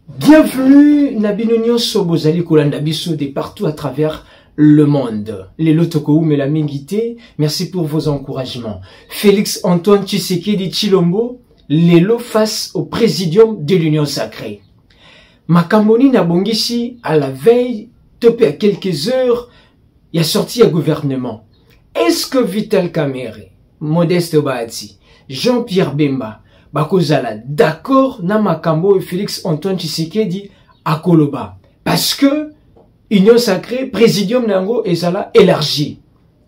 Bienvenue Nabino Nyonso Bozali Kolanda Biso de partout à travers le monde. Lelo Toko Mela Mingite, merci pour vos encouragements. Félix Antoine Tshisekedi Tshilombo, Lelo face au présidium de l'Union Sacrée. Makamboni Nabongishi, à la veille, topé à quelques heures, il a sorti un gouvernement. Est-ce que Vital Kamerhe, Modeste Bahati, Jean-Pierre Bemba, Bakozala, d'accord, na Makambo et Félix Antoine Tshisekedi à Koloba? Parce que Union Sacrée, Présidium Nango et Zala élargi.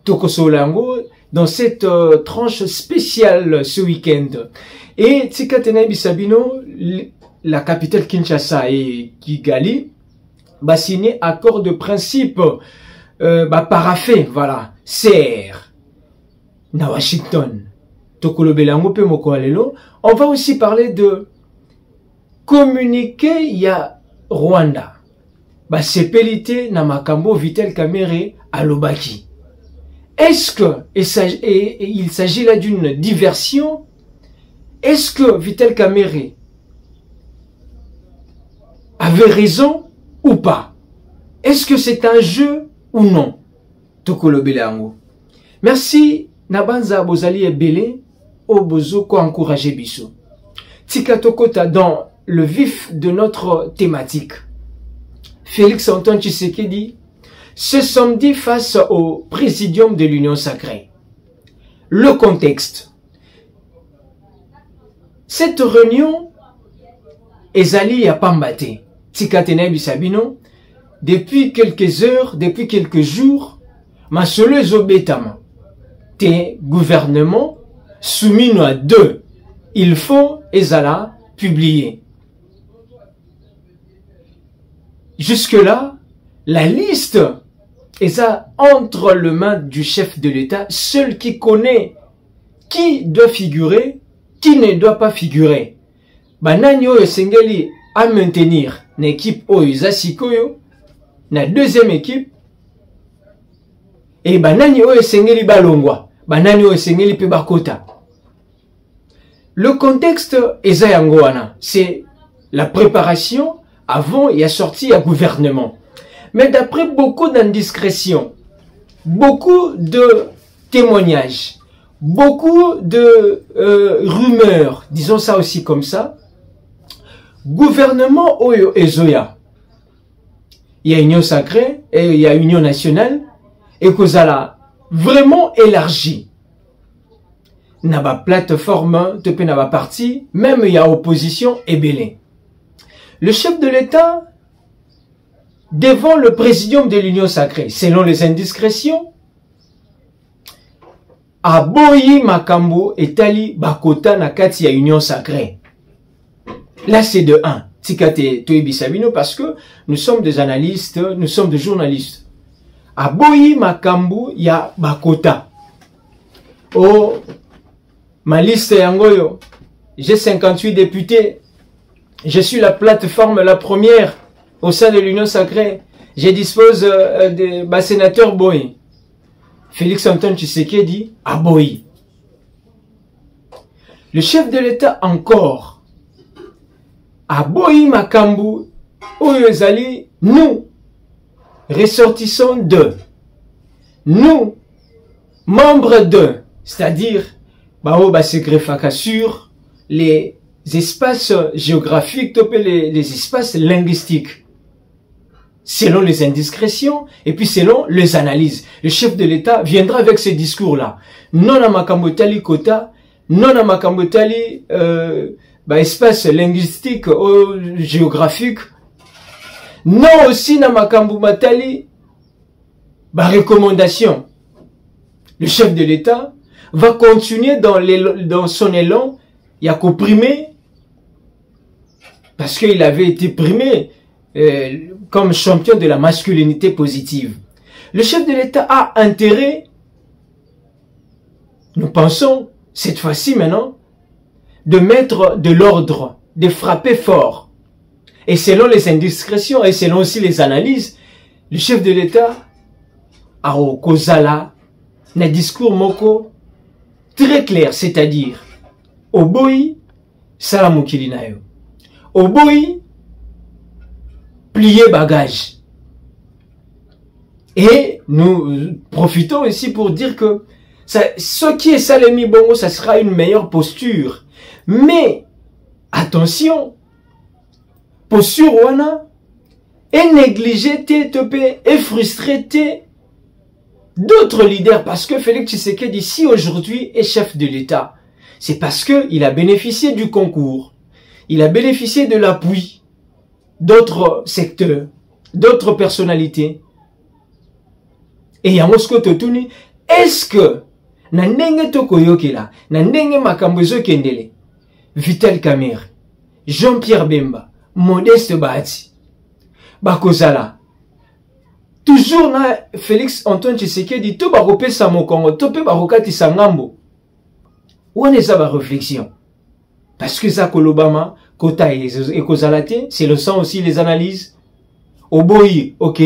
Tokoso Lango dans cette tranche spéciale ce week-end. Et Tsikatena Bisabino, la capitale Kinshasa et Kigali, va signer accord de principe, paraffé, voilà, CR, na Washington. On va aussi parler de communiquer il y a Rwanda. Sepelité na makambo Vital Kamerhe à Lobaki. Est-ce que il s'agit là d'une diversion? Est-ce que Vital Kamerhe avait raison ou pas? Est-ce que c'est un jeu ou non? Tokolobelango. Merci Nabanza Bozali Ebele Obozo ko encourager biso. Tika Tokota dans le vif de notre thématique. Félix Antoine Tshisekedi ce samedi face au présidium de l'Union Sacrée. Le contexte. Cette réunion ezali ya pambate. Tika Tena Bisabino depuis quelques heures, depuis quelques jours, masolo ezobetama. Te gouvernement soumis à deux. Il faut ezala publier. Jusque-là, la liste est entre les mains du chef de l'État, seul qui connaît qui doit figurer, qui ne doit pas figurer. Banani oyo sengeli à maintenir une équipe oyo sikoyo, na deuxième équipe, et banani oyo sengeli balongwa, banani oyo sengeli pe bakota. Le contexte Ezayangoana, c'est la préparation avant et à sortie à gouvernement. Mais d'après beaucoup d'indiscrétions, beaucoup de témoignages, beaucoup de rumeurs, disons ça aussi comme ça, gouvernement Oyo Ezoya, il y a Union Sacrée et il y a Union Nationale, et Kozala vraiment élargi. Naba plateforme, tepe naba parti, même il y a opposition et belé. Le chef de l'État, devant le présidium de l'Union Sacrée, selon les indiscrétions, a boyi makambo etali bakota na kati ya Union Sacrée. Là c'est de 1. Tikate Toyebi Sabino parce que nous sommes des analystes, nous sommes des journalistes. A boyi makambo ya bakota. Oh, ma liste yangoyo, j'ai 58 députés. Je suis la plateforme la première au sein de l'Union Sacrée. Je dispose de sénateur Boy. Félix Antoine Tshisekedi à Boy. Le chef de l'État encore. À Boy Makambu, Oyezali, nous, ressortissons de. Nous, membres de. C'est-à-dire, sur les espaces géographiques, les espaces linguistiques, selon les indiscrétions et puis selon les analyses. Le chef de l'État viendra avec ce discours-là. Non à Makambotali Kota, non à Makambotali espace linguistique ou géographique, non aussi à Makambumatali recommandation. Le chef de l'État va continuer dans son élan, il a comprimé, parce qu'il avait été primé comme champion de la masculinité positive. Le chef de l'État a intérêt, nous pensons, cette fois-ci maintenant, de mettre de l'ordre, de frapper fort. Et selon les indiscrétions et selon aussi les analyses, le chef de l'État a au Kozala, un discours moko très clair, c'est-à-dire, Oboyi, Salamukilinayo. Oboyi, plier bagage. Et nous profitons ici pour dire que ce qui est Salemi Bongo, ça sera une meilleure posture. Mais, attention, posture wana, et négliger et frustrer d'autres leaders. Parce que Félix Tshisekedi, ici aujourd'hui, est chef de l'État. C'est parce qu'il a bénéficié du concours. Il a bénéficié de l'appui d'autres secteurs, d'autres personnalités. Et Yamosko Totuni, est-ce que na ndenge tokoyokela, na ndenge makambo ezokendele, Vital Kamerhe, Jean-Pierre Bemba, Modeste Bahati, bakozala toujours na Félix Antoine Tshisekedi to bakopesa mokongo to pe bakokatisa ngambo. Wana eza ba réflexion. Parce que ça kolobama kota ekozala te, c'est le sang aussi les analyses. Oboyi, ok.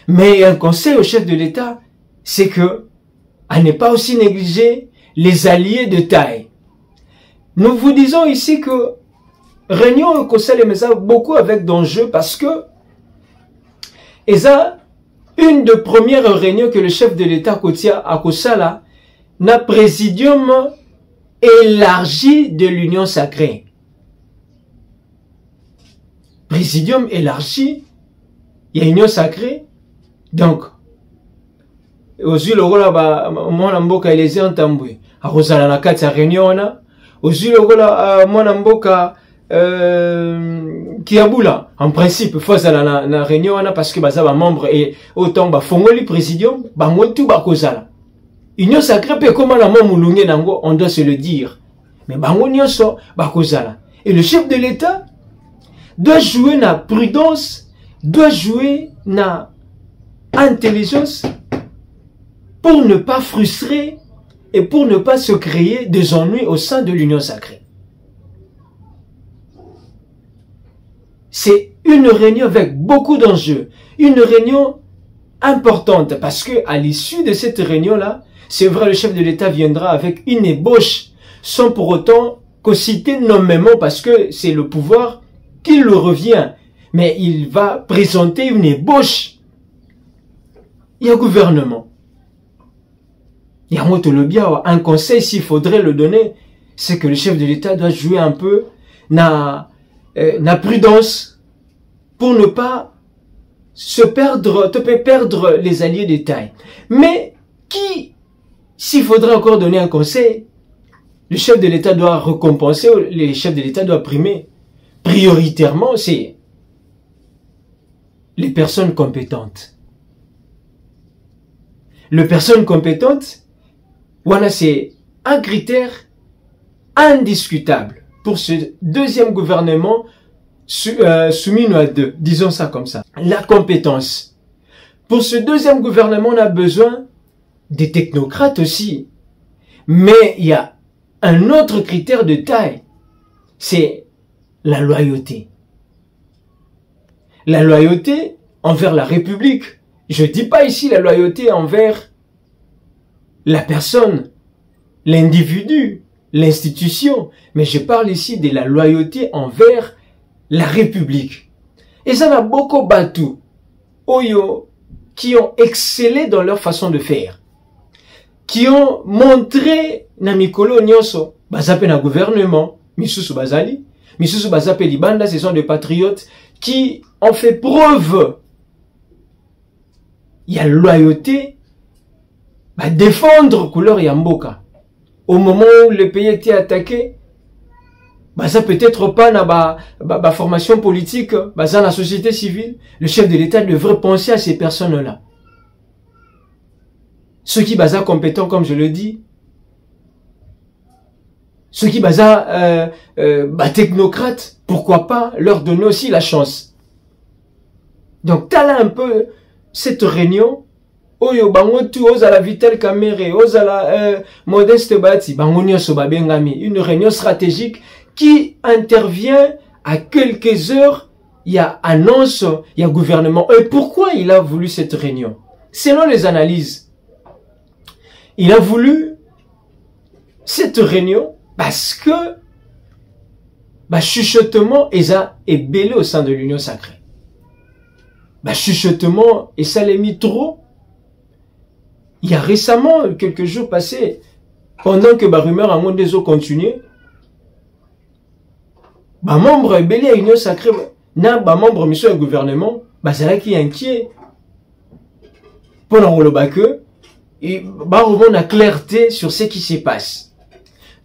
Mais un conseil au chef de l'État, c'est que à ne pas aussi négliger les alliés de taille. Nous vous disons ici que réunion au conseil beaucoup avec d'enjeux parce que et ça, une des premières réunions que le chef de l'État Kotia à Kosala n'a présidium élargi de l'Union sacrée. Présidium élargi, il y a Union sacrée, donc aussi le rôle là mon mboka eleze entambwe a Kosala na kati ya réunion na aussi le rôle mon mboka Kiabula, en principe, faut ça na réunion parce que baza ba membre et autant ba fongoli présidium, ba ngotu ba kozala. Union sacrée pe comment la mo mulunge nango, on doit se le dire. Mais ba ngonyoso ba kozala. Et le chef de l'État doit jouer na prudence, doit jouer na intelligence pour ne pas frustrer et pour ne pas se créer des ennuis au sein de l'Union sacrée. C'est une réunion avec beaucoup d'enjeux, une réunion importante parce que à l'issue de cette réunion-là, c'est vrai le chef de l'État viendra avec une ébauche sans pour autant qu'on cite nommément parce que c'est le pouvoir qui le revient, mais il va présenter une ébauche. Il y a gouvernement. Il y a un conseil s'il faudrait le donner, c'est que le chef de l'État doit jouer un peu na prudence pour ne pas se perdre, perdre les alliés de taille. Mais s'il faudrait encore donner un conseil, le chef de l'État doit récompenser, le chef de l'État doit primer. Prioritairement, c'est les personnes compétentes. Les personnes compétentes, voilà, c'est un critère indiscutable pour ce deuxième gouvernement soumis à deux, disons ça comme ça. La compétence. Pour ce deuxième gouvernement, on a besoin des technocrates aussi. Mais il y a un autre critère de taille, c'est la loyauté. La loyauté envers la République. Je ne dis pas ici la loyauté envers la personne, l'individu, l'institution, mais je parle ici de la loyauté envers la République. Et ça n'a beaucoup battu, Oyo, qui ont excellé dans leur façon de faire, qui ont montré na mikolo nyonso, bazape na gouvernement, misusu bazali, misusu bazape libanda, ce sont des patriotes qui ont fait preuve. Il y a loyauté, défendre couleur yamboka. Au moment où le pays était attaqué, ça peut-être pas na formation politique, dans la société civile, le chef de l'État devrait penser à ces personnes-là. Ceux qui sont compétents, comme je le dis, ceux qui sont technocrates, pourquoi pas leur donner aussi la chance. Donc, t'as là un peu cette réunion, Oyo bango tu ozala Vital Kamerhe, ozala Modeste Bahati, bango nyonso babengami, une réunion stratégique qui intervient à quelques heures, il y a annonce, il y a gouvernement. Et pourquoi il a voulu cette réunion? Selon les analyses, il a voulu cette réunion parce que chuchotement est belé au sein de l'Union sacrée. bah, chuchotement, et ça les mis trop. Il y a récemment, quelques jours passés, pendant que la rumeur à monde des eaux continue, bah, membre belé à Union Sacrée, bah, membre mission du gouvernement, bah, c'est là qui est inquiet. Pendant le que, et bah, on a clarté sur ce qui se passe.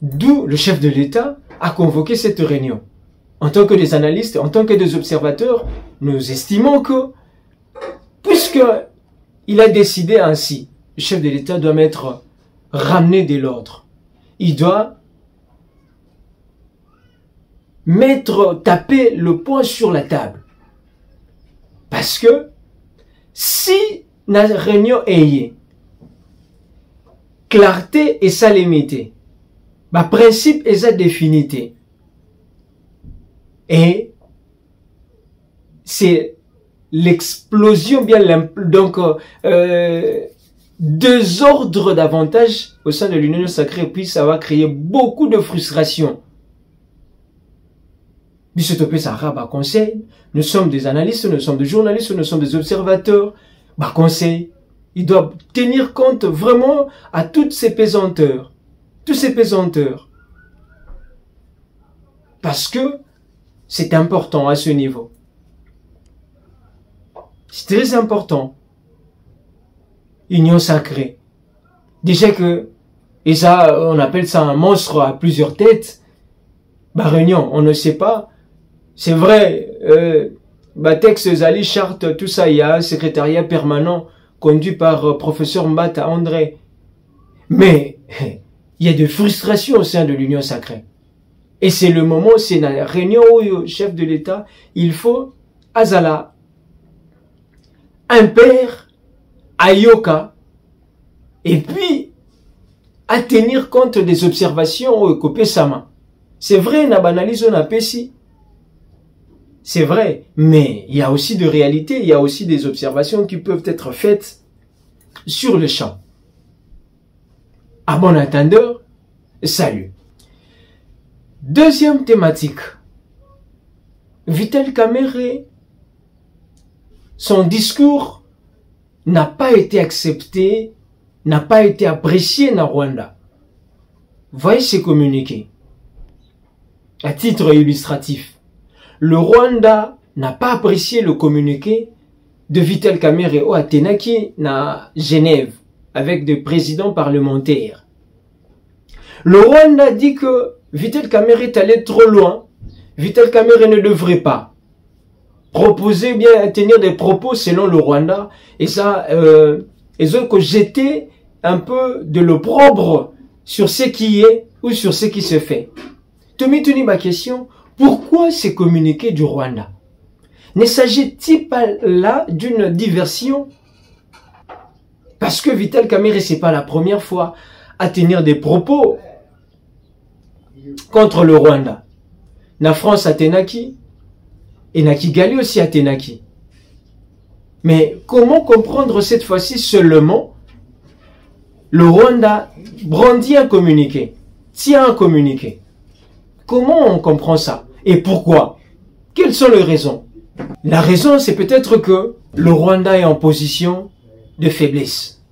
D'où le chef de l'État a convoqué cette réunion. En tant que des analystes, en tant que des observateurs, nous estimons que, puisque il a décidé ainsi, le chef de l'État doit mettre, ramener de l'ordre. Il doit taper le poing sur la table. Parce que, si la réunion est clarté et salémité, bah, principe et sa définité. Et c'est l'explosion, bien, donc, deux ordres davantage au sein de l'Union Sacrée, puis ça va créer beaucoup de frustration. Bisotopé Sahara, bah, conseil, nous sommes des analystes, nous sommes des journalistes, nous sommes des observateurs, bah, conseil, il doit tenir compte vraiment à toutes ces pesanteurs, parce que c'est important à ce niveau. C'est très important. Union sacrée. Déjà que, et ça, on appelle ça un monstre à plusieurs têtes. Bah, réunion, on ne sait pas. C'est vrai, bah, texte, Zali, charte, tout ça, il y a un secrétariat permanent conduit par professeur Mbata André. Mais, il y a de frustration au sein de l'Union sacrée. Et c'est le moment, c'est la réunion où le chef de l'État, il faut, Azala, un père, Ayoka, et puis, à tenir compte des observations au Kopé Sama. C'est vrai, na banalise on a pessi. C'est vrai, mais il y a aussi de réalités, il y a aussi des observations qui peuvent être faites sur le champ. À bon entendeur, salut. Deuxième thématique. Vital Kamerhe, son discours n'a pas été accepté, n'a pas été apprécié dans Rwanda. Voyez ces communiqués. À titre illustratif, le Rwanda n'a pas apprécié le communiqué de Vital Kamerhe au Atenaki na Genève avec des présidents parlementaires. Le Rwanda dit que Vital Kamerhe est allé trop loin. Vital Kamerhe ne devrait pas proposer bien tenir des propos selon le Rwanda, et ça ils ont jeté un peu de l'opprobre sur ce qui est ou sur ce qui se fait. Tuni ma question, pourquoi ces communiqués du Rwanda? Ne s'agit-il pas là d'une diversion? Parce que Vital Kamerhe, c'est pas la première fois à tenir des propos contre le Rwanda. La France a Tenaki, et na Kigali aussi à Tenaki. Mais comment comprendre cette fois-ci seulement le Rwanda brandit un communiqué, tient un communiqué? Comment on comprend ça? Et pourquoi? Quelles sont les raisons? La raison, c'est peut-être que le Rwanda est en position de faiblesse.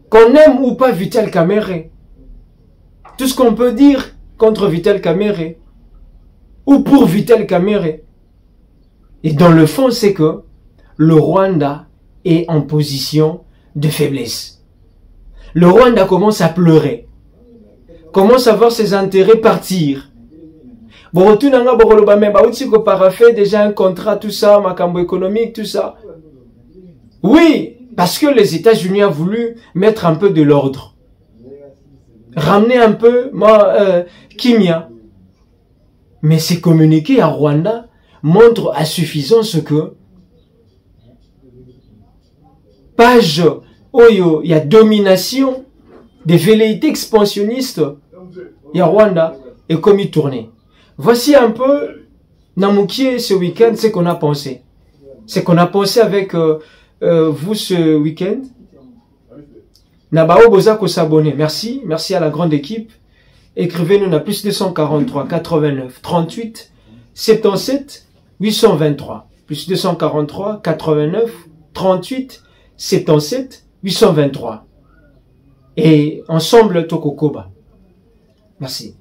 Qu'on aime ou pas Vital Kamerhe, tout ce qu'on peut dire contre Vital Kamerhe, ou pour Vital Kamerhe, et dans le fond, c'est que le Rwanda est en position de faiblesse. Le Rwanda commence à pleurer, commence à voir ses intérêts partir. Bon, tout n'a pas parafait déjà un contrat, tout ça, macambo économique, tout ça. Oui, parce que les États-Unis ont voulu mettre un peu de l'ordre. Ramener un peu, Kimia. Mais ces communiqués à Rwanda montrent à suffisance que page Oyo, il y a domination des velléités expansionnistes. Il y a Rwanda et comme il tournait. Voici un peu Namoukié ce week-end, ce qu'on a pensé. Ce qu'on a pensé avec vous ce week-end. Nabao Bozako s'abonner. Merci. Merci à la grande équipe. Écrivez-nous à plus 243 89 38 77 823. plus 243 89 38 77 823. Et ensemble, Tokokoba. Merci.